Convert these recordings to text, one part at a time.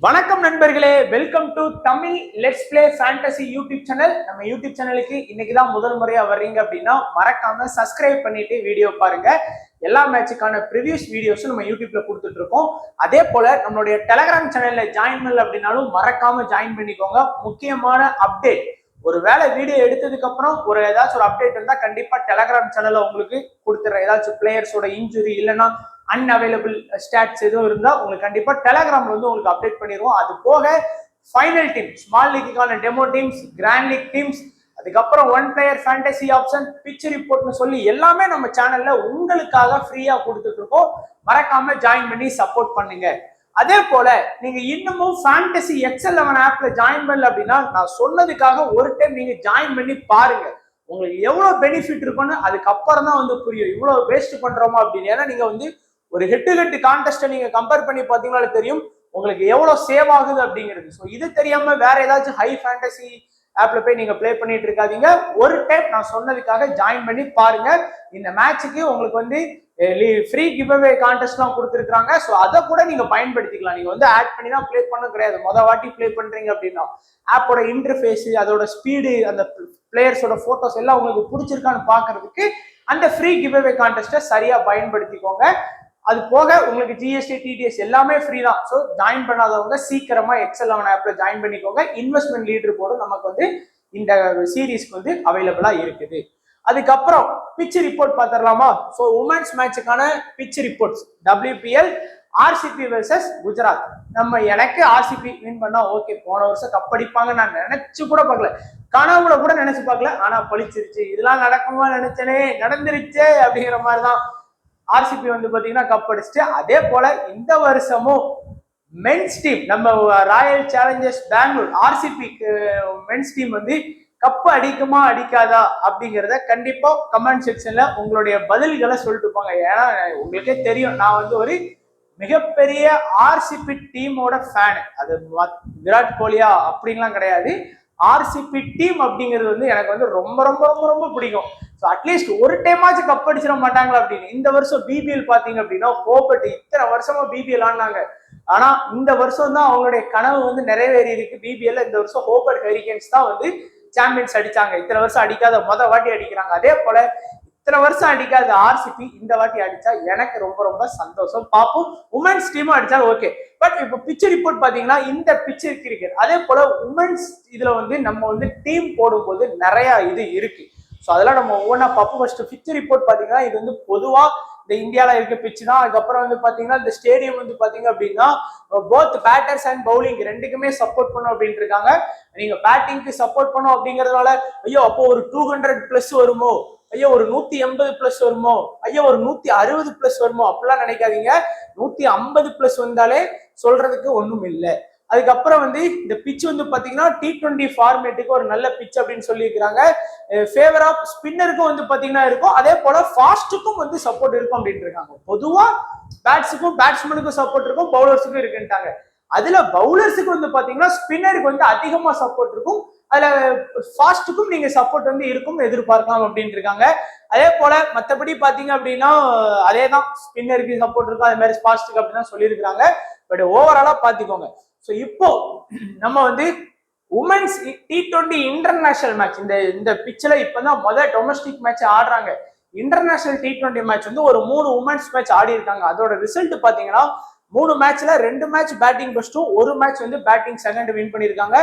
வணக்கம் நண்பர்களே, welcome to Tamil let's play fantasy YouTube channel. நம்ம யூடியூப் சேனலுக்கு இன்னைக்கு தான் முதல் முறையா வர்றீங்க அப்படின்னா மறக்காம சப்ஸ்கிரைப் பண்ணிட்டு வீடியோ பாருங்க. எல்லா மேட்சுக்கான ப்ரிவியூஸ் வீடியோஸும் நம்ம யூடியூப்ல கொடுத்துட்டு இருக்கோம். அதே போல நம்மளுடைய டெலகிராம் சேனல்ல ஜாயின் பண்ணல அப்படின்னாலும் மறக்காம ஜாயின் பண்ணிக்கோங்க. முக்கியமான அப்டேட், ஒரு வேலை வீடியோ எடுத்ததுக்கு அப்புறம் ஏதாச்சும் ஒரு அப்டேட் இருந்தா கண்டிப்பா டெலகிராம் சேனல்ல உங்களுக்கு கொடுத்துறேன். ஏதாச்சும் பிளேயர்ஸோட இன்ஜுரி இல்லைன்னா அன்அவைலபிள் ஸ்டாட்ஸ் எதுவும் இருந்தா உங்களுக்கு கண்டிப்பா டெலகிராம்ல வந்து உங்களுக்கு அப்டேட் பண்ணிடுவோம். அது போக ஃபைனல் டீம், ஸ்மால் லீக்குக்கான demo teams, grand league teams, அதுக்கப்புறம் one player fantasy option, pitch ரிப்போர்ட்னு சொல்லி எல்லாமே நம்ம சேனல்ல உங்களுக்காக ஃப்ரீயா கொடுத்துட்டு இருக்கோம். மறக்காம ஜாயின் பண்ணி சப்போர்ட் பண்ணுங்க. அதே போல நீங்க இன்னமும் ஃபேண்டசி எக்ஸ்11 ஆப்ல ஜாயின் பண்ணல அப்படின்னா நான் சொன்னதுக்காக ஒரு டைம் நீங்க ஜாயின் பண்ணி பாருங்க. உங்களுக்கு எவ்வளவு பெனிஃபிட் இருக்குன்னு அதுக்கப்புறம் தான் வந்து புரியும் இவ்வளவு வேஸ்ட் பண்றோமா அப்படின்னு. ஏன்னா நீங்க வந்து ஒரு ஹெட் டு ஹெட் கான்டெஸ்ட்டை நீங்க கம்பேர் பண்ணி பார்த்தீங்கன்னா தெரியும் உங்களுக்கு எவ்வளவு சேவ் ஆகுது அப்படிங்கிறது. ஸோ இது தெரியாம வேற ஏதாச்சும் ஹை ஃபேண்டசி ஆப்ல போய் நீங்க பிளே பண்ணிட்டு இருக்காதீங்க. ஒரு டைம் நான் சொன்னதுக்காக ஜாயின் பண்ணி பாருங்க. இந்த மேட்சுக்கு உங்களுக்கு வந்து ஃப்ரீ கிவ் அவே கான்டெஸ்ட்லாம் கொடுத்துருக்காங்க. ஸோ அதை கூட நீங்க பயன்படுத்திக்கலாம். நீங்க வந்து ஆட் பண்ணி தான் பிளே பண்ண கிடையாது. வாட்டி பிளே பண்றீங்க அப்படின்னா ஆப்போட இன்டர்ஃபேஸ், அதோட ஸ்பீடு, அந்த பிளேயர்ஸோட போட்டோஸ் எல்லாம் உங்களுக்கு பிடிச்சிருக்கான்னு பாக்குறதுக்கு அந்த ஃப்ரீ கிவ் அவே கான்டெஸ்ட்டை சரியா பயன்படுத்திக்கோங்க. அது போக உங்களுக்கு ஜிஎஸ்டி, டிடிஎஸ் எல்லாமே ஃப்ரீ தான். ஸோ ஜாயின் பண்ணாதவங்க சீக்கிரமா எக்ஸ்11 ஆப்ல ஜாயின் பண்ணிக்கோங்க. இன்வெஸ்ட்மெண்ட் லீடர் போர்டு நமக்கு வந்து இந்த சீரீஸ்க்கு வந்து அவைலபிளா இருக்குது. அதுக்கப்புறம் பிச் ரிப்போர்ட் பார்த்துடலாமா? ஸோ உமன்ஸ் மேட்சுக்கான pitch reports WPL RCB versus Gujarat. எனக்கு ஆர்சிபி வின் பண்ணா ஓகே, போன வருஷம் கப்படிப்பாங்க நான் நினைச்சு கூட பார்க்கல, கனவுல கூட நினைச்சு பார்க்கல. ஆனா பழிச்சிருச்சு. இதெல்லாம் நடக்குமா நினைச்சனே, நடந்துருச்சே அப்படிங்கிற மாதிரிதான் ஆர்சிபி வந்து பாத்தீங்கன்னா கப் அடிச்சுட்டு. அதே போல இந்த வருஷமும் மென்ஸ் டீம், நம்ம Royal Challengers Bangalore RCB men's team வந்து கப் அடிக்குமா அடிக்காதா அப்படிங்கிறத கண்டிப்பா கமெண்ட் செக்ஷன்ல உங்களுடைய பதில்களை சொல்லிட்டு போங்க. ஏன்னா உங்களுக்கே தெரியும் நான் வந்து ஒரு மிகப்பெரிய ஆர்சிபி டீமோட ஃபேனு. அது விராட் கோலியா அப்படின்லாம் கிடையாது. ஆர்சிபி டீம் அப்படிங்கிறது வந்து எனக்கு வந்து ரொம்ப ரொம்ப ரொம்ப ரொம்ப பிடிக்கும். ஸோ அட்லீஸ்ட் ஒரு டைமாச்சும் கப் அடிச்சிட மாட்டாங்களா அப்படின்னு. இந்த வருஷம் பிபிஎல் பாத்தீங்க அப்படின்னா ஹோபர்ட் இத்தனை வருஷமா பிபிஎல் ஆனாங்க. ஆனா இந்த வருஷம் தான் அவங்களுடைய கனவு வந்து நிறைவேறி இருக்கு. பிபிஎல் இந்த வருஷம் ஹோபர்ட் ஹரிகேன்ஸ் தான் வந்து சாம்பியன்ஸ் அடிச்சாங்க. இத்தனை வருஷம் அடிக்காத வாட்டி அடிக்கிறாங்க. அதே போல இத்தனை வருஷம் அடிக்காத ஆர்சிபி இந்த வாட்டி அடிச்சா எனக்கு ரொம்ப ரொம்ப சந்தோஷம். பார்ப்போம், உமன்ஸ் டீமும் அடிச்சா ஓகே. பட் இப்போ பிச் ரிப்போர்ட் பாத்தீங்கன்னா இந்த பிச் கிரிக்கெட், அதே போல உமன்ஸ் இதுல வந்து நம்ம வந்து டீம் போடும்போது நிறைய இது இருக்கு. ஸோ அதெல்லாம் நம்ம ஒவ்வொன்றா பார்ப்போம். ஃபர்ஸ்ட் பிச் ரிப்போர்ட் பாத்தீங்கன்னா இது வந்து பொதுவா இந்த இந்தியாவில் இருக்க பிச்சு தான். அதுக்கப்புறம் வந்து பாத்தீங்கன்னா இந்த ஸ்டேடியம் வந்து பாத்தீங்க அப்படின்னா போத் பேட்டர்ஸ் அண்ட் பவுலிங் ரெண்டுக்குமே சப்போர்ட் பண்ணும் அப்படின்ட்டு இருக்காங்க. நீங்க பேட்டிங்க்கு சப்போர்ட் பண்ணும் அப்படிங்கறதுனால ஐயோ அப்போ ஒரு 200+ வருமோ, ஐயோ ஒரு 180+ வருமோ, ஐயோ ஒரு 160+ வருமோ அப்படிலாம் நினைக்காதீங்க. 150+ வந்தாலே சொல்றதுக்கு ஒண்ணும் இல்லை. அதுக்கப்புறம் வந்து இந்த பிச் வந்து பாத்தீங்கன்னா T20 ஃபார்மேட்டுக்கு ஒரு நல்ல பிச் அப்படின்னு சொல்லியிருக்கிறாங்க. ஃபேவர் ஆஃப் ஸ்பின்னருக்கும் வந்து பாத்தீங்கன்னா இருக்கும். அதே போல ஃபாஸ்ட்டுக்கும் வந்து சப்போர்ட் இருக்கும் அப்படின்னு இருக்காங்க. பொதுவா பேட்ஸுக்கும் பேட்ஸ்மேனுக்கும் சப்போர்ட் இருக்கும், பவுலர்ஸுக்கும் இருக்குன்ட்டாங்க. அதுல பவுலர்ஸுக்கு வந்து பாத்தீங்கன்னா ஸ்பின்னருக்கு வந்து அதிகமா சப்போர்ட் இருக்கும். அதுல ஃபாஸ்ட்டுக்கும் நீங்க சப்போர்ட் வந்து இருக்கும் எதிர்பார்க்கலாம் அப்படின்னு இருக்காங்க. அதே போல மற்றபடி பாத்தீங்க அப்படின்னா அதே தான், ஸ்பின்னருக்கு சப்போர்ட் இருக்கும், அதே மாதிரி ஃபாஸ்ட்டுக்கு அப்படின்னு சொல்லியிருக்காங்க. பட் ஓவராலா பாத்துக்கோங்க. ஸோ இப்போ நம்ம வந்து உமன்ஸ் T20 இன்டர்நேஷனல் மேட்ச் இந்த பிச்சில் இப்பதான் முதல் டொமஸ்டிக் மேட்ச் ஆடுறாங்க. இன்டர்நேஷனல் T20 மேட்ச் வந்து ஒரு 3 உமன்ஸ் மேட்ச் ஆடி இருக்காங்க. அதோட ரிசல்ட் பாத்தீங்கன்னா 3 மேட்ச்ல 2 மேட்ச் பேட்டிங் ஃபர்ஸ்டும் 1 மேட்ச் வந்து பேட்டிங் செகண்ட் வின் பண்ணியிருக்காங்க.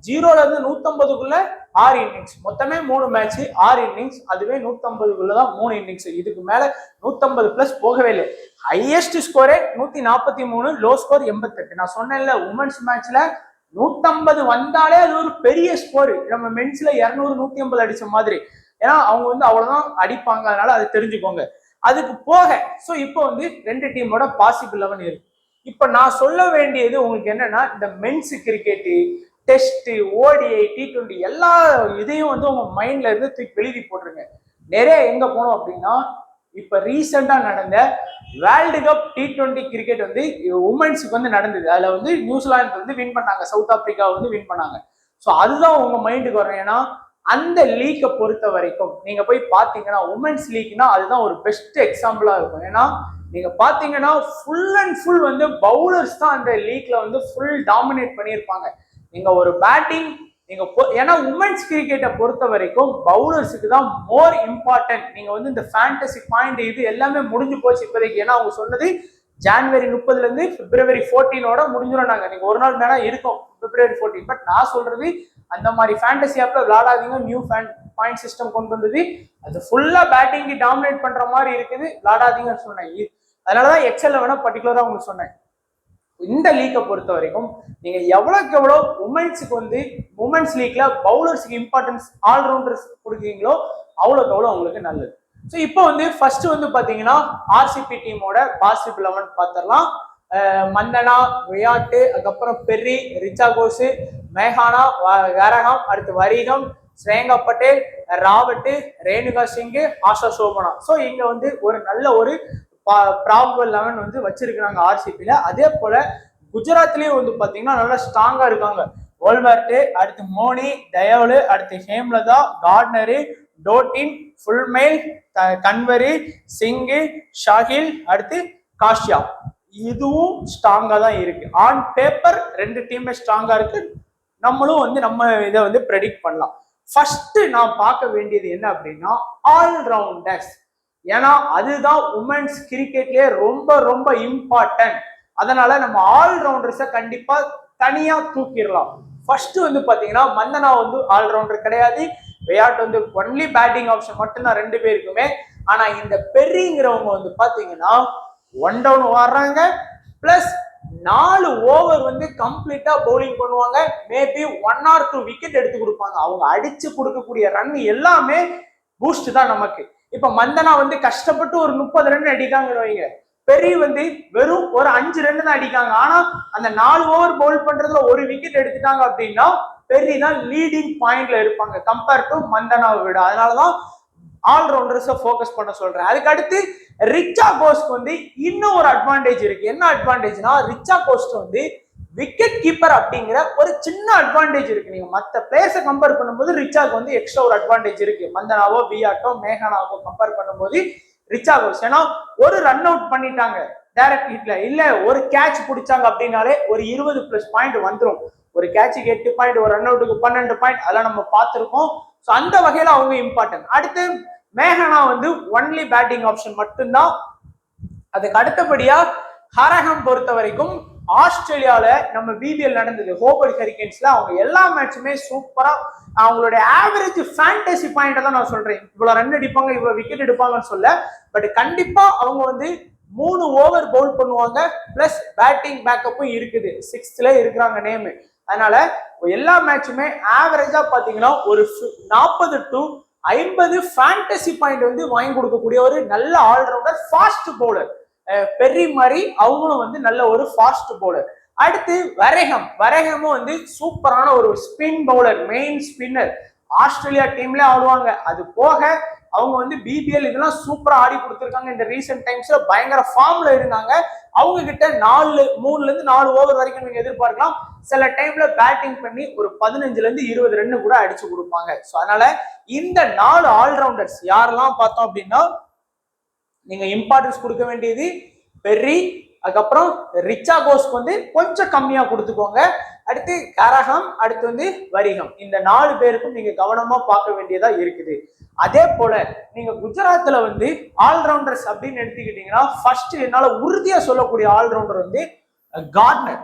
0ல இருந்து 150க்குள்ள 6 இன்னிங்ஸ், மொத்தமே 3 மேட்ச் 6 இன்னிங்ஸ். அதுவே 150க்குள்ளதான் 3 இன்னிங்ஸ். இதுக்கு மேல 150+ போகவே இல்லை. ஹையஸ்ட் ஸ்கோரே 143, லோ ஸ்கோர் 88. நான் சொன்னேன்ல உமன்ஸ் மேட்ச்ல 150 வந்தாலே அது ஒரு பெரிய ஸ்கோர். நம்ம மென்ஸ்ல 200 150 அடிச்ச மாதிரி. ஏன்னா அவங்க வந்து அவ்வளவுதான் அடிப்பாங்க, அதனால அதை தெரிஞ்சுக்கோங்க. அதுக்கு போக ஸோ இப்போ வந்து 2 டீமோட பாசிபிள் 11 இருக்கு. இப்ப நான் சொல்ல வேண்டியது உங்களுக்கு என்னன்னா, இந்த men's cricket, test, ODI, T20 எல்லா இதையும் வந்து உங்க மைண்ட்ல இருந்து தூக்கி எழுதி போட்டுருங்க. நிறைய எங்க போனோம் அப்படின்னா இப்ப ரீசெண்டா நடந்த வேர்ல்டு கப் T20 கிரிக்கெட் வந்து உமன்ஸுக்கு வந்து நடந்தது. அதுல வந்து நியூசிலாந்து வந்து வின் பண்ணாங்க, சவுத் ஆப்பிரிக்கா வந்து வின் பண்ணாங்க. ஸோ அதுதான் உங்க மைண்டுக்கு வரும். ஏன்னா அந்த லீக்கை பொறுத்த வரைக்கும் நீங்க போய் பாத்தீங்கன்னா உமன்ஸ் லீக்னா அதுதான் ஒரு பெஸ்ட் எக்ஸாம்பிளா இருக்கும். ஏன்னா நீங்க பாத்தீங்கன்னா ஃபுல் அண்ட் ஃபுல் வந்து பவுலர்ஸ் தான் அந்த லீக்ல வந்து ஃபுல் டாமினேட் பண்ணியிருப்பாங்க. நீங்க ஒரு பேட்டிங் நீங்க ஏன்னா உமன்ஸ் கிரிக்கெட்டை பொறுத்த வரைக்கும் பவுலர்ஸுக்கு தான் மோர் இம்பார்ட்டன்ட். நீங்க வந்து இந்த ஃபேண்டசி பாயிண்ட் இது எல்லாமே முடிஞ்சு போச்சு இப்போதைக்கு. ஏன்னா அவங்க சொன்னது ஜான்வரி 30 இருந்து பிப்ரவரி 14 முடிஞ்சிடும். நாங்க நீங்க ஒரு நாள் மேல இருக்கும் பிப்ரவரி 14. பட் நான் சொல்றது அந்த மாதிரி ஃபேண்டசி ஆப்ல விளையாடாதீங்க. நியூ பாயிண்ட் சிஸ்டம் கொண்டு வந்தது, அது ஃபுல்லா பேட்டிங் டாமினேட் பண்ற மாதிரி இருக்குது, விளையாடாதீங்கன்னு சொன்னேன். அதனாலதான் எக்ஸல்ல வேணா பர்டிகுலரா உங்களுக்கு சொன்னேன். இந்த லீக்கை பொறுத்த வரைக்கும் நீங்க எவ்வளவுக்கு எவ்வளவு உமன்ஸுக்கு வந்து உமன்ஸ் லீக்ல பவுலர்ஸுக்கு இம்பார்ட்டன்ஸ் ஆல்ரவுண்டர்ஸ் கொடுக்குறீங்களோ அவ்வளவுக்கு எவ்வளவு உங்களுக்கு நல்லது. ஸோ இப்போ வந்து ஃபர்ஸ்ட் வந்து பாத்தீங்கன்னா ஆர்சிபி டீமோட பாசிபிள் 11 பார்த்துடலாம். மந்தனா, வியாட்டு, அதுக்கப்புறம் பெர்ரி, ரிச்சா கோஸ், மேஹானா, கரஹாம், அடுத்து வரிகம், ஸ்ரேங்கா பட்டேல், ராவட்டு, ரேணுகா சிங், ஆஷா சோபனா. ஸோ இங்க வந்து ஒரு நல்ல ஒரு ப்ராபபிள் 11 வந்து வச்சிருக்காங்க ஆர்சிபில. அதே போல குஜராத்லயும் வந்து பாத்தீங்கன்னா நல்லா ஸ்ட்ராங்கா இருக்காங்க. ஓல்வர்ட், அடுத்து மோனி, தயவுலு, அடுத்து ஹேம்லதா, கார்ட்னரு, டோட்டின், ஃபுல்மெயில், கன்வரி, சிங், ஷாஹில், அடுத்து காஷ்யா. இதுவும் ஸ்ட்ராங்கா தான் இருக்கு. ஆன் பேப்பர் ரெண்டு டீமே ஸ்ட்ராங்கா இருக்கு. நம்மளும் வந்து நம்ம இதை வந்து ப்ரெடிக்ட் பண்ணலாம். ஃபர்ஸ்ட் நான் பார்க்க வேண்டியது என்ன அப்படின்னா ஆல்ரவுண்டர்ஸ். ஏன்னா அதுதான் உமன்ஸ் கிரிக்கெட்லயே ரொம்ப ரொம்ப இம்பார்ட்டன்ட். அதனால நம்ம ஆல்ரவுண்டர்ஸை கண்டிப்பா தனியா தூக்கிடலாம். ஃபர்ஸ்ட் வந்து பாத்தீங்கன்னா மந்தனா வந்து ஆல்ரவுண்டர் கிடையாது. வியாட் வந்து ஒன்லி பேட்டிங் ஆப்ஷன் மட்டும்தான் ரெண்டு பேருக்குமே. ஆனா இந்த பெர்ரிங்கிறவங்க வந்து பாத்தீங்கன்னா 1 டவுன் வர்றாங்க, பிளஸ் 4 ஓவர் வந்து கம்ப்ளீட்டா பவுலிங் பண்ணுவாங்க. மேபி 1 or 2 விக்கெட் எடுத்து கொடுப்பாங்க. அவங்க அடிச்சு கொடுக்கக்கூடிய ரன் எல்லாமே பூஸ்ட் தான் நமக்கு. இப்ப மந்தனா வந்து கஷ்டப்பட்டு ஒரு 30 ரன் அடிக்காங்கன்னு வைங்க, பெர்ரி வந்து வெறும் ஒரு 5 ரன் தான் அடிக்காங்க. ஆனா அந்த 4 ஓவர் பவுல் பண்றதுல ஒரு விக்கெட் எடுத்துட்டாங்க அப்படின்னா பெர்ரி தான் லீடிங் பாயிண்ட்ல இருப்பாங்க கம்பேர் டு மந்தனாவை விட. அதனாலதான் ஆல்ரவுண்டர்ஸை ஃபோக்கஸ் பண்ண சொல்றேன். அதுக்கு அடுத்து ரிச்சா கோஸ்ட் வந்து இன்னும் ஒரு அட்வான்டேஜ் இருக்கு. என்ன அட்வான்டேஜ்னா ரிச்சா கோஸ்ட் வந்து விக்கெட் கீப்பர் அப்படிங்கிற ஒரு சின்ன அட்வான்டேஜ் இருக்கு. நீங்க மற்ற பிளேயர்ஸை கம்பேர் பண்ணும்போது ரிச்சாக்கு வந்து எக்ஸ்ட்ரா ஒரு அட்வான்டேஜ் இருக்கு. மந்தனாவோ, வியாட்டோ, மேஹானாவோ கம்பேர் பண்ணும்போது ரிச்சா கோஸ்ட் ஏன்னா ஒரு ரன் அவுட் பண்ணிட்டாங்க டைரக்ட் ஹிட்ல, இல்ல ஒரு கேட்ச் பிடிச்சாங்க அப்படின்னாலே ஒரு 20+ பாயிண்ட் வந்துடும். ஒரு கேட்சுக்கு 8 பாயிண்ட், ஒரு ரன் அவுட்டுக்கு 12 பாயிண்ட், அதெல்லாம் நம்ம பார்த்திருக்கோம். ஸோ அந்த வகையில அவங்க இம்பார்ட்டன்ட். அடுத்து மேஹானா வந்து ஒன்லி பேட்டிங் ஆப்ஷன் மட்டும்தான். அதுக்கு அடுத்தபடியா ஹரஹம் பொறுத்த வரைக்கும் ஆஸ்திரேலியால நம்ம பிபிஎல் நடந்தது ஹோபர்ட் ஹரிகேன்ஸ்ல, அவங்க எல்லா மேட்சுமே சூப்பரா அவங்களுடைய ஆவரேஜ் ஃபேண்டசி பாயிண்ட் தான் நான் சொல்றேன். இவ்வளவு ரன் அடிப்பாங்க, இவ்வளவு விக்கெட் எடுப்பாங்கன்னு சொல்ல, பட் கண்டிப்பா அவங்க வந்து 3 ஓவர் பவுல் பண்ணுவாங்க, பிளஸ் பேட்டிங் பேக்கப்பும் இருக்குது. 6th இருக்கிறாங்க நேம். அதனால எல்லா மேட்சுமே ஆவரேஜா பாத்தீங்கன்னா ஒரு 40 to 50 ஃபேண்டசி பாயிண்ட் வந்து வாங்கி கொடுக்கக்கூடிய ஒரு நல்ல ஆல்ரவுண்டர், ஃபாஸ்ட் பவுலர். பெர்ரி மாதிரி அவங்களும் வந்து நல்ல ஒரு ஃபாஸ்ட் பவுலர். அடுத்து வரேகமும் வந்து சூப்பரான ஒரு spin bowler, main spinner. Australia டீம்ல ஆடுவாங்க. அது போக அவங்க வந்து பிபிஎல் இதெல்லாம் சூப்பரா ஆடி கொடுத்துருக்காங்க. இந்த ரீசெண்ட் டைம்ஸ்ல பயங்கர ஃபார்ம்ல இருந்தாங்க. அவங்க கிட்ட 3ல இருந்து 4 ஓவர் வரைக்கும் நீங்க எதிர்பார்க்கலாம். சில டைம்ல பேட்டிங் பண்ணி ஒரு 15ல இருந்து 20 ரன் கூட அடிச்சு கொடுப்பாங்க. ஸோ அதனால இந்த 4 ஆல்ரவுண்டர்ஸ் யாரெல்லாம் பார்த்தோம் அப்படின்னா நீங்க இம்பார்ட்டன்ஸ் கொடுக்க வேண்டியது பெர்ரி, அதுக்கப்புறம் ரிச்சா கோஸ்க்கு வந்து கொஞ்சம் கம்மியா கொடுத்துக்கோங்க. அடுத்து கரஹம், அடுத்து வந்து வரிகம். இந்த 4 பேருக்கும் நீங்க கவனமா பார்க்க வேண்டியதா இருக்குது. அதே போல நீங்க குஜராத்ல வந்து ஆல்ரவுண்டர்ஸ் அப்படின்னு எடுத்துக்கிட்டீங்கன்னா ஃபர்ஸ்ட் என்னால உறுதியா சொல்லக்கூடிய ஆல்ரவுண்டர் வந்து கார்ட்னர்.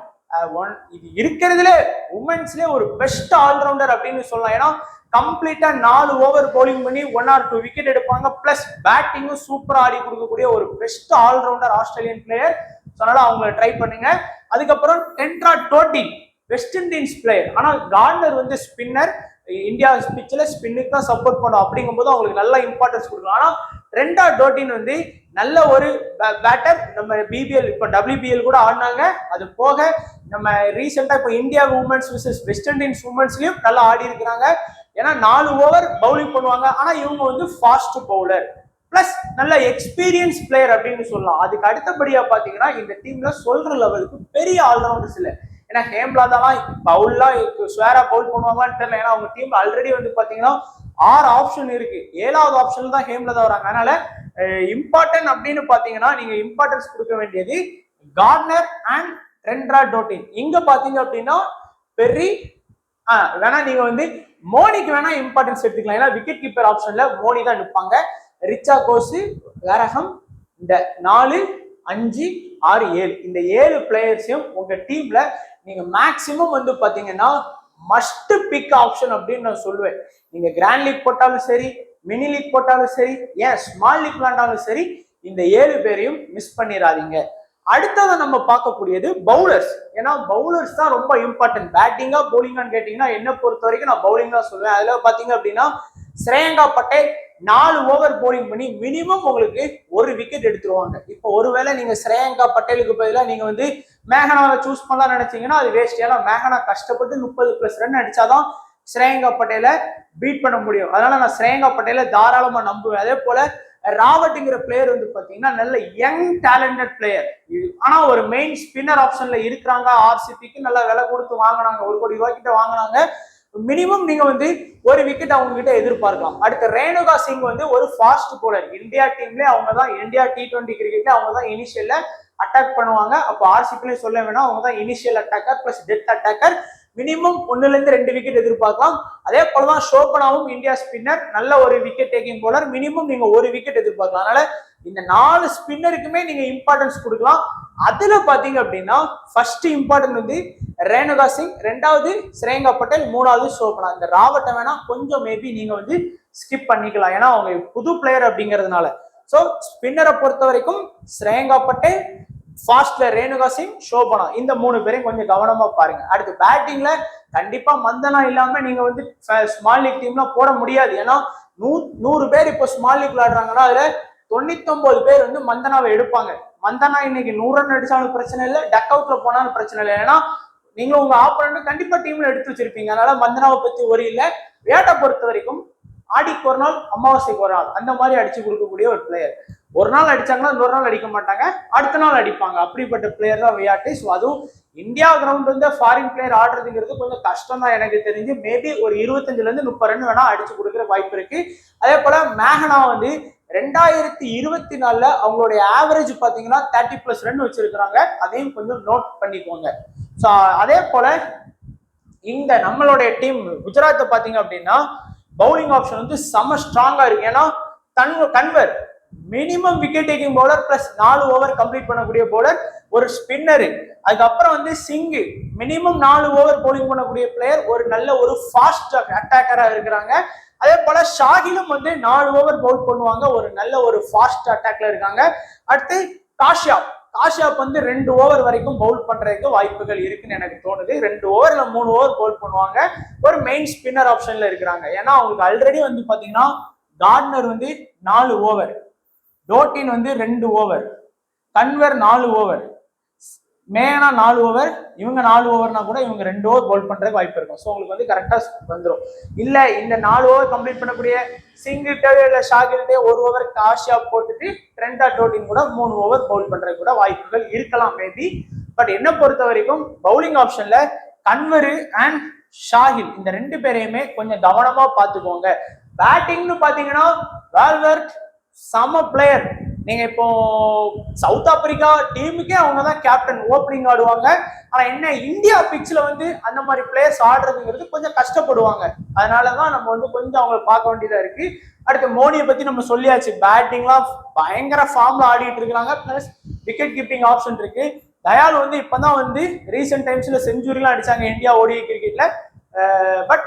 இது இருக்கிறதுல உமன்ஸ்ல ஒரு பெஸ்ட் ஆல்ரவுண்டர் அப்படின்னு சொல்லலாம். ஏன்னா கம்ப்ளீட்டா 4 ஓவர் பவுலிங் பண்ணி 1 or 2 விக்கெட் எடுப்பாங்க, பிளஸ் பேட்டிங்கும் சூப்பரா ஆடி கொடுக்கக்கூடிய ஒரு பெஸ்ட் ஆல்ரவுண்டர் ஆஸ்திரேலியன் பிளேயர். அதனால அவங்களை ட்ரை பண்ணுங்க. அதுக்கப்புறம் டென்ட்ரா டோட்டின் வெஸ்ட் இண்டீஸ் பிளேயர். ஆனா கார்ட்னர் வந்து ஸ்பின்னர், இந்தியா பிச்சில் ஸ்பின்னுக்கு தான் சப்போர்ட் பண்ணும். அப்படிங்கும்போது அவங்களுக்கு நல்ல இம்பார்ட்டன்ஸ் கொடுக்கணும். ஆனா ரெண்டா டோட்டின் வந்து நல்ல ஒரு பேட்டர். நம்ம பிபிஎல் இப்போ WBL கூட ஆடினாங்க. அது போக நம்ம ரீசெண்டா இப்போ India women's versus West Indies உமன்ஸ்லயும் நல்லா ஆடி இருக்கிறாங்க. ஏன்னா 4 ஓவர் பவுலிங் பண்ணுவாங்க. ஆனா இவங்க வந்து ஃபாஸ்ட் பவுலர், பிளஸ் நல்ல எக்ஸ்பீரியன்ஸ் பிளேயர் அப்படின்னு சொல்லலாம். அதுக்கு அடுத்தபடியா பாத்தீங்கன்னா இந்த டீம்ல சொல்ற லெவலுக்கு பெரிய ஆல்ரவுண்டர்ஸ் இல்லை. ஏன்னா ஹேம்லாதான் பவுல்லாம் ஸ்வேரா பவுல் பண்ணுவாங்களான்னு தெரியல. ஏன்னா அவங்க டீம் ஆல்ரெடி வந்து பாத்தீங்கன்னா 6 ஆப்ஷன் இருக்கு. 7வது ஆப்ஷன்ல தான் ஹேம்லதா வராங்க. அதனால இம்பார்ட்டன்ட் அப்படின்னு பாத்தீங்கன்னா நீங்க இம்பார்ட்டன்ஸ் கொடுக்க வேண்டியது கார்னர் அண்ட் ட்ரெண்டா டோட்டின். இங்க பாத்தீங்க அப்படின்னா பெர்ரி வேணா நீங்க வந்து மோனிக்கு வேணா இம்பார்ட்டன்ஸ் எடுத்துக்கலாம். ஏன்னா விக்கெட் கீப்பர் ஆப்ஷன்ல மோனி தான் நிற்பாங்க. ரிச்சா கோஸ், வேரகம், இந்த 4, 5, 6, 7 இந்த 7 பிளேயர்ஸையும் உங்க டீம்ல நீங்க மேக்சிமம் வந்து பாத்தீங்கன்னா மஸ்ட் பிக் ஆப்ஷன் அப்படின்னு நான் சொல்லுவேன். நீங்க கிராண்ட் லீக் போட்டாலும் சரி, மினி லீக் போட்டாலும் சரி, ஏன் ஸ்மால் லீக் விளையாண்டாலும் சரி, இந்த 7 பேரையும் மிஸ் பண்ணிடாதீங்க. அடுத்ததை நம்ம பார்க்கக்கூடியது பவுலர்ஸ். ஏன்னா பவுலர்ஸ் தான் ரொம்ப இம்பார்ட்டன்ட். பேட்டிங்கா பவுலிங்கான்னு கேட்டீங்கன்னா என்ன பொறுத்த வரைக்கும் நான் பவுலிங் தான் சொல்லுவேன். அதுல பாத்தீங்க அப்படின்னா ஸ்ரேயங்கா பட்டேல் 4 ஓவர் போலிங் பண்ணி மினிமம் உங்களுக்கு ஒரு விக்கெட் எடுத்துருவாங்க. இப்போ ஒருவேளை நீங்க ஸ்ரேயங்கா பட்டேலுக்கு பதிலாக நீங்க வந்து மேகனாவை சூஸ் பண்ணலாம் நினைச்சீங்கன்னா அது வேஸ்ட். ஏன்னா மேகனா கஷ்டப்பட்டு 30+ ரன் அடிச்சாதான் ஸ்ரேயங்கா பட்டேலை பீட் பண்ண முடியும். அதனால நான் ஸ்ரேயங்கா பட்டேலை தாராளமா நம்புவேன். அதே போல ராவட்ங்கிற பிளேயர் வந்து பாத்தீங்கன்னா நல்ல யங் டேலண்டட் பிளேயர். ஆனா ஒரு மெயின் ஸ்பின்னர் ஆப்ஷன்ல இருக்கிறாங்க. ஆர்சிபிக்கு நல்ல விலை கொடுத்து வாங்கினாங்க, 1 கோடி ரூபாய் கிட்ட வாங்கினாங்க. மினிமம் நீங்க வந்து ஒரு விக்கெட் அவங்க கிட்ட எதிர்பார்க்கலாம். அடுத்து ரேணுகா சிங் வந்து ஒரு ஃபாஸ்ட் போலர். இந்தியா டீம்ல அவங்க தான், இந்தியா T20 கிரிக்கெட்ல அவங்க தான் இனிஷியல்ல அட்டாக் பண்ணுவாங்க. அப்போ ஆர்சிபிலையும் சொல்ல வேணாம், அவங்க தான் initial attacker plus death attacker. Minimum 1-2 wicket எதிர்பார்க்கலாம். அதே போலதான் ஷோபனாவும் இந்தியா ஸ்பின்னர், நல்ல ஒரு விக்கெட் டேக்கிங் போலர். மினிமம் நீங்க ஒரு விக்கெட் எதிர்பார்க்கலாம். அதனால இந்த 4 ஸ்பின்னருக்குமே நீங்க இம்பார்ட்டன்ஸ் கொடுக்கலாம். அதுல பாத்தீங்க அப்படின்னா ஃபர்ஸ்ட் இம்பார்ட்டன்ட் வந்து ரேணுகா சிங், 2வது ஸ்ரேயங்கா பட்டேல், 3வது ஷோபனா. இந்த ராவட்டை வேணா கொஞ்சம் மேபி நீங்க வந்து ஸ்கிப் பண்ணிக்கலாம். ஏன்னா அவங்க புது பிளேயர் அப்படிங்கிறதுனால. ஸோ ஸ்பின்னரை பொறுத்த வரைக்கும் ஸ்ரேயங்கா பட்டேல், ஃபாஸ்ட்ல ரேணுகா சிங், ஷோபனா, இந்த 3 பேரையும் கொஞ்சம் கவனமா பாருங்க. அடுத்து பேட்டிங்ல கண்டிப்பா மந்தனா இல்லாம நீங்க வந்து ஸ்மால் லீக் டீம்ல போட முடியாது. ஏன்னா 100 பேர் இப்போ ஸ்மால் லீக் விளையாடுறாங்கன்னா அதுல 99 பேர் வந்து மந்தனாவை எடுப்பாங்க. மந்தனா இன்னைக்கு 100 ரன் அடிச்சாலும் பிரச்சனை இல்லை, டக் அவுட்ல போனாலும் பிரச்சனை இல்லை. ஏன்னா நீங்களும் உங்க ஆப்போனன்ட் கண்டிப்பா டீம்ல எடுத்து வச்சிருப்பீங்க. அதனால மந்தனாவை பத்தி ஒரு இல்லை. வியாட்டை பொறுத்த வரைக்கும் ஆடிக்கு ஒரு நாள், அமாவாசைக்கு ஒரு நாள், அந்த மாதிரி அடிச்சு கொடுக்கக்கூடிய ஒரு பிளேயர். ஒரு நாள் அடிச்சாங்கன்னா இன்னொரு நாள் அடிக்க மாட்டாங்க, அடுத்த நாள் அடிப்பாங்க. அப்படிப்பட்ட பிளேயர் தான் வியாட்டு. ஸோ அதுவும் இந்தியா கிரவுண்ட் வந்து ஃபாரின் பிளேயர் ஆடுறதுங்கிறது கொஞ்சம் கஷ்டம் தான் எனக்கு தெரிஞ்சு. மேபி ஒரு 25-30 ரன் வேணா அடிச்சு கொடுக்குற வாய்ப்பு இருக்கு. அதே போல மேகனா வந்து 2024 அவங்களுடைய ஆவரேஜ் பாத்தீங்கன்னா 30+ ரன் வச்சிருக்கிறாங்க. அதையும் கொஞ்சம் நோட் பண்ணிக்கோங்க. ஸோ அதே போல இந்த நம்மளுடைய டீம் குஜராத்தை பாத்தீங்க அப்படின்னா பவுலிங் ஆப்ஷன் வந்து செம ஸ்ட்ராங்கா இருக்கு. ஏன்னா Kanwar minimum wicket taking bowler plus 4 over complete பண்ணக்கூடிய பவுலர், ஒரு ஸ்பின்னரு, அதுக்கப்புறம் வந்து சிங்கு மினிமம் 4 ஓவர் பவுலிங் பண்ணக்கூடிய பிளேயர், ஒரு நல்ல ஒரு ஃபாஸ்ட் அட்டாக்கரா இருக்கிறாங்க. அதே போல ஷாகிலும் வந்து 4 ஓவர் பவுல் பண்ணுவாங்க, ஒரு நல்ல ஒரு ஃபாஸ்ட் அட்டாக்ல இருக்காங்க. அடுத்து காஷ்யாப் வந்து 2 ஓவர் வரைக்கும் பவுல் பண்றதுக்கு வாய்ப்புகள் இருக்குன்னு எனக்கு தோணுது. 2 ஓவர்ல 3 ஓவர் பவுல் பண்ணுவாங்க. ஒரு மெயின் ஸ்பின்னர் ஆப்ஷன்ல இருக்கிறாங்க. ஏன்னா அவங்களுக்கு ஆல்ரெடி வந்து பாத்தீங்கன்னா கார்ட்னர் வந்து 4 ஓவர், டோட்டின் வந்து 2 ஓவர், கன்வர் 4 ஓவர், மேனா 4 ஓவர், இவங்க 4 ஓவர்னா கூட இவங்க 2 ஓவர் பவுல் பண்றதுக்கு வாய்ப்பு இருக்கும். ஸோ உங்களுக்கு வந்து கரெக்டா வந்துடும். இல்ல இந்த 4 ஓவர் கம்ப்ளீட் பண்ணக்கூடிய சிங்கிட்ட இல்ல ஷாகில்டே 1 ஓவர் காஷியா போட்டுட்டு ட்ரெண்டா டோட்டின் கூட 3 ஓவர் பவுல் பண்றதுக்கு கூட வாய்ப்புகள் இருக்கலாம் மேபி. பட் என்ன பொறுத்த வரைக்கும் பவுலிங் ஆப்ஷன்ல கன்வர் அண்ட் ஷாகில் இந்த 2 பேரையுமே கொஞ்சம் கவனமா பார்த்துக்கோங்க. பேட்டிங்னு பாத்தீங்கன்னா வால்வர்ட் சம பிளேயர். நீங்க இப்போ சவுத் ஆப்பிரிக்கா டீமுக்கே அவங்க தான் கேப்டன், ஓப்பனிங் ஆடுவாங்க. ஆனா என்ன இந்தியா பிட்ச்ல வந்து அந்த மாதிரி பிளேயர்ஸ் ஆடுறதுங்கிறது கொஞ்சம் கஷ்டப்படுவாங்க. அதனாலதான் நம்ம வந்து கொஞ்சம் அவங்களை பார்க்க வேண்டியதா இருக்கு. அடுத்து மோனியை பத்தி நம்ம சொல்லியாச்சு, பேட்டிங்லாம் பயங்கர ஃபார்ம்ல ஆடிட்டு இருக்கிறாங்க, பிளஸ் விக்கெட் கீப்பிங் ஆப்ஷன் இருக்கு. தயால் வந்து இப்பதான் வந்து ரீசெண்ட் டைம்ஸ்ல செஞ்சுரிலாம் அடிச்சாங்க இந்தியா ஓடிஐ கிரிக்கெட்ல. பட்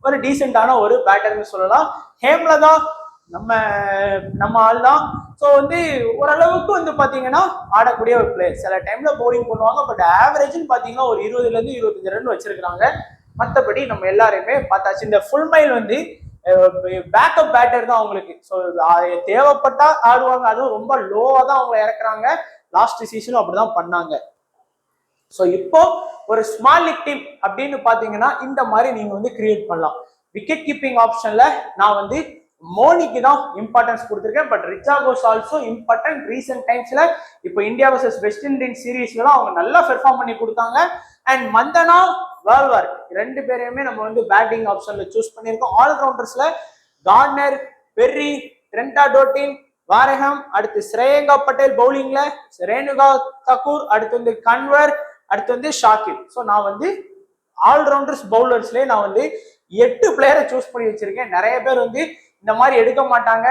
ஒரு டீசென்டான ஒரு பேட்டர்னு சொல்லலாம். ஹேம்லதா நம்ம ஆள் தான். ஸோ வந்து ஓரளவுக்கு வந்து பாத்தீங்கன்னா ஆடக்கூடிய ஒரு பிளேயர். சில டைம்ல பவுலிங் பண்ணுவாங்க, பட் ஆவரேஜ்னு பாத்தீங்கன்னா ஒரு 20-25 ரன் வச்சிருக்காங்க. மற்றபடி நம்ம எல்லாருமே பார்த்தாச்சு. இந்த ஃபுல் மைல் வந்து பேக்கப் பேட்டர் தான் அவங்களுக்கு. ஸோ தேவைப்பட்டா ஆடுவாங்க, அதுவும் ரொம்ப லோவா தான் அவங்க இறக்குறாங்க. லாஸ்ட் சீசனும் அப்படிதான் பண்ணாங்க. ஸோ இப்போ ஒரு ஸ்மால் லீக் டீம் அப்படின்னு பாத்தீங்கன்னா இந்த மாதிரி நீங்க வந்து கிரியேட் பண்ணலாம். விக்கெட் கீப்பிங் ஆப்ஷன்ல நான் வந்து மோனிக்கு தான் இம்பார்ட்டன்ஸ் கொடுத்துருக்கேன். But Richa Ghosh also important. Recent டைம்ஸ்ல இப்போ இந்தியா வர்சஸ் வெஸ்ட் இண்டீஸ் சீரீஸ்ல அவங்க நல்லா பெர்ஃபார்ம் பண்ணி கொடுத்தாங்க. அண்ட் மந்தனா, வால்வர்ட் 2 பேரையுமே நம்ம வந்து பேட்டிங் ஆப்ஷன்ல சூஸ் பண்ணியிருக்கோம். ஆல்ரவுண்டர்ஸ்ல கார்ட்னர், பெர்ரி, ட்ரெண்டா டோட்டின், வாரஹாம், அடுத்து ஸ்ரேயங்கா பட்டேல் பவுலிங்ல, ரேணுகா தக்கூர், அடுத்து வந்து கன்வர், அடுத்து வந்து ஷாக்கிர். ஸோ நான் வந்து ஆல்ரவுண்டர்ஸ் பவுலர்ஸ்லேயே நான் வந்து 8 பிளேயரை சூஸ் பண்ணி வச்சிருக்கேன். நிறைய பேர் வந்து இந்த மாதிரி எடுக்க மாட்டாங்க.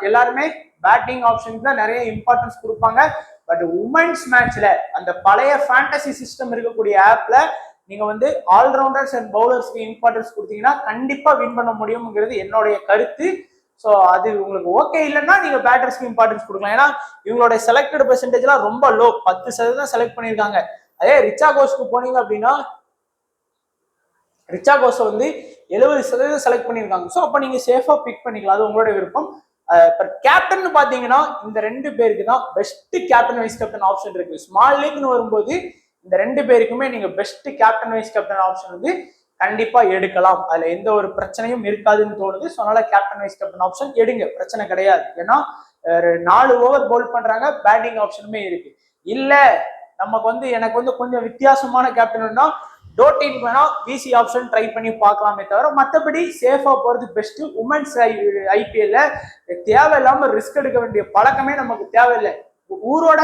எல்லாருமே பேட்டிங் ஆப்ஷனுக்கு தான் நிறைய இம்பார்ட்டன்ஸ் கொடுப்பாங்க. பட் உமன்ஸ் மேட்ச்ல அந்த பழைய ஃபேண்டசி சிஸ்டம் இருக்கக்கூடிய ஆப்ல நீங்க வந்து ஆல்ரவுண்டர்ஸ் அண்ட் பவுலர்ஸ்க்கு இம்பார்ட்டன்ஸ் கொடுத்தீங்கன்னா கண்டிப்பா வின் பண்ண முடியும்ங்கிறது என்னுடைய கருத்து. ஸோ அது உங்களுக்கு ஓகே இல்லைன்னா நீங்க பேட்டர்ஸ்க்கு இம்பார்ட்டன்ஸ் கொடுக்கலாம். ஏன்னா இவங்களோட செலக்டட் பெர்சன்டேஜ்லாம் ரொம்ப லோ, 10% செலக்ட் பண்ணியிருக்காங்க. அதே ரிச்சா கோஸ்க்கு போனீங்க அப்படின்னா ரிச்சா கோஸை வந்து 70% செலக்ட் பண்ணியிருக்காங்க. ஸோ அப்போ நீங்க சேஃபா பிக் பண்ணிக்கலாம், அது உங்களோட விருப்பம். கேப்டன் பாத்தீங்கன்னா இந்த 2 பேருக்கு தான் best captain vice captain option இருக்கு. ஸ்மால் லீக்னு வரும்போது இந்த 2 பேருக்குமே நீங்க best captain vice captain option வந்து கண்டிப்பா எடுக்கலாம். அதுல எந்த ஒரு பிரச்சனையும் இருக்காதுன்னு தோணுது. ஸோ அதனால கேப்டன் வைஸ் கேப்டன் ஆப்ஷன் எடுங்க, பிரச்சனை கிடையாது. ஏன்னா 4 ஓவர் பவுல் பண்றாங்க, பேட்டிங் ஆப்ஷனுமே இருக்கு. இல்ல நமக்கு வந்து எனக்கு வந்து கொஞ்சம் வித்தியாசமான கேப்டன்னா டோட்டின் வேணா விசி ஆப்ஷன் ட்ரை பண்ணி பார்க்கலாமே தவிர மற்றபடி சேஃபா போறது பெஸ்ட். உமன்ஸ் ஐபிஎல்ல தேவையில்லாம ரிஸ்க் எடுக்க வேண்டிய பழக்கமே நமக்கு தேவையில்லை. ஊரோட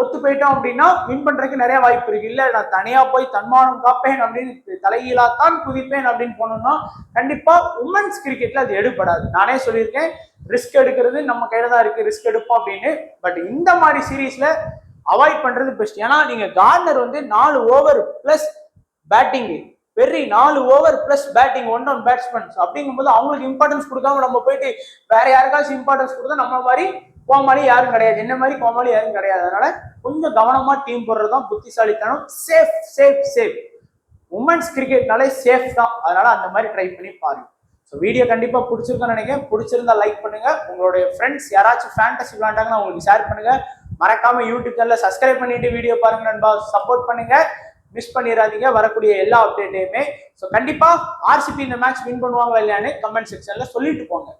ஒத்து போயிட்டோம் அப்படின்னா வின் பண்றதுக்கு நிறைய வாய்ப்பு இருக்கு. இல்ல நான் தனியா போய் தன்மானம் காப்பேன் அப்படின்னு தலைகீழாத்தான் குதிப்பேன் அப்படின்னு போனோம்னா கண்டிப்பா உமன்ஸ் கிரிக்கெட்ல அது எடுபடாது. நானே சொல்லியிருக்கேன், ரிஸ்க் எடுக்கிறது நம்ம கையில தான் இருக்கு, ரிஸ்க் எடுப்போம் அப்படின்னு. பட் இந்த மாதிரி சீரீஸ்ல அவாய்ட் பண்றது பெஸ்ட். ஏன்னா நீங்க கார்னர் வந்து 4 over plus batting, very 4 over plus batting, 1 on batsman அப்படிங்கும்போது அவங்களுக்கு இம்பார்ட்டன்ஸ் கொடுக்காம நம்ம போயிட்டு வேற யாருக்காச்சும் இம்பார்ட்டன்ஸ் கொடுத்தா நம்ம மாதிரி கோமாளி யாரும் கிடையாது, என்ன மாதிரி கோமாளி யாரும் கிடையாது. அதனால கொஞ்சம் கவனமா டீம் போடுறதுதான் புத்திசாலித்தனம். Safe safe safe. உமன்ஸ் கிரிக்கெட்னாலே சேஃப் தான். அதனால அந்த மாதிரி ட்ரை பண்ணி பாருங்க. ஸோ வீடியோ கண்டிப்பா பிடிச்சிருக்குன்னு நினைக்கிறேன். பிடிச்சிருந்தா லைக் பண்ணுங்க. உங்களுடைய ஃப்ரெண்ட்ஸ் யாராச்சும் ஃபேண்டசி விளையாண்டாங்கன்னா உங்களுக்கு ஷேர் பண்ணுங்க. மறக்காம யூடியூப் சேனலை சப்ஸ்கிரைப் பண்ணிட்டு வீடியோ பாருங்க நண்பா. சப்போர்ட் பண்ணுங்க, மிஸ் பண்ணிடாதீங்க வரக்கூடிய எல்லா அப்டேட்டையுமே. ஸோ கண்டிப்பா ஆர்சிபி இந்த மேட்ச் வின் பண்ணுவாங்க இல்லையான்னு கமெண்ட் செக்ஷன்ல சொல்லிட்டு போங்க.